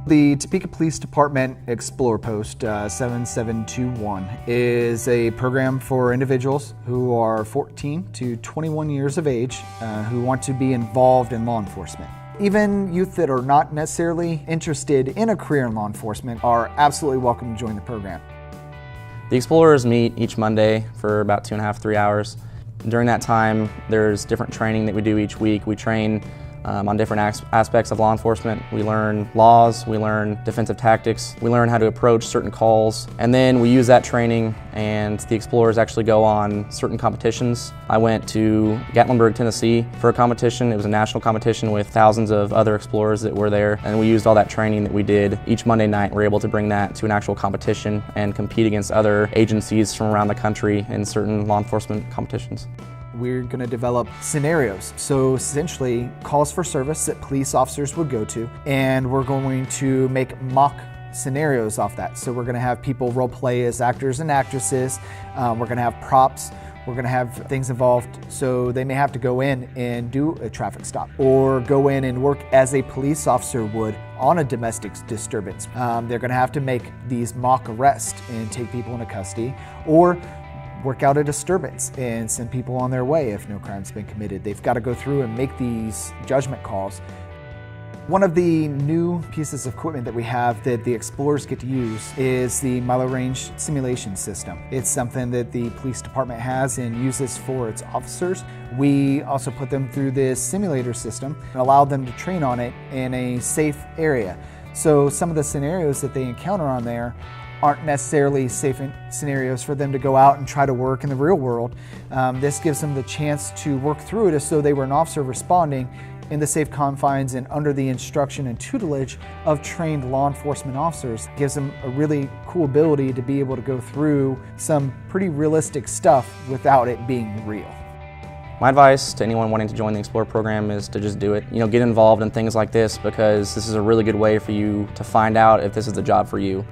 The Topeka Police Department Explorer Post 7721 is a program for individuals who are 14 to 21 years of age who want to be involved in law enforcement. Even youth that are not necessarily interested in a career in law enforcement are absolutely welcome to join the program. The Explorers meet each Monday for about 2.5 to 3 hours. During that time, there's different training that we do each week. We train on different aspects of law enforcement. We learn laws, we learn defensive tactics, we learn how to approach certain calls, and then we use that training and the Explorers actually go on certain competitions. I went to Gatlinburg, Tennessee for a competition. It was a national competition with thousands of other Explorers that were there, and we used all that training that we did each Monday night. We're able to bring that to an actual competition and compete against other agencies from around the country in certain law enforcement competitions. We're going to develop scenarios, so essentially calls for service that police officers would go to, and we're going to make mock scenarios off that. So we're going to have people role play as actors and actresses, we're going to have props, we're going to have things involved, so they may have to go in and do a traffic stop or go in and work as a police officer would on a domestic disturbance. They're going to have to make these mock arrests and take people into custody, or work out a disturbance and send people on their way if no crime's been committed. They've got to go through and make these judgment calls. One of the new pieces of equipment that we have that the Explorers get to use is the Milo Range Simulation System. It's something that the police department has and uses for its officers. We also put them through this simulator system and allow them to train on it in a safe area. So some of the scenarios that they encounter on there aren't necessarily safe scenarios for them to go out and try to work in the real world. This gives them the chance to work through it as though they were an officer responding in the safe confines and under the instruction and tutelage of trained law enforcement officers. It gives them a really cool ability to be able to go through some pretty realistic stuff without it being real. My advice to anyone wanting to join the Explorer program is to just do it. Get involved in things like this because this is a really good way for you to find out if this is the job for you.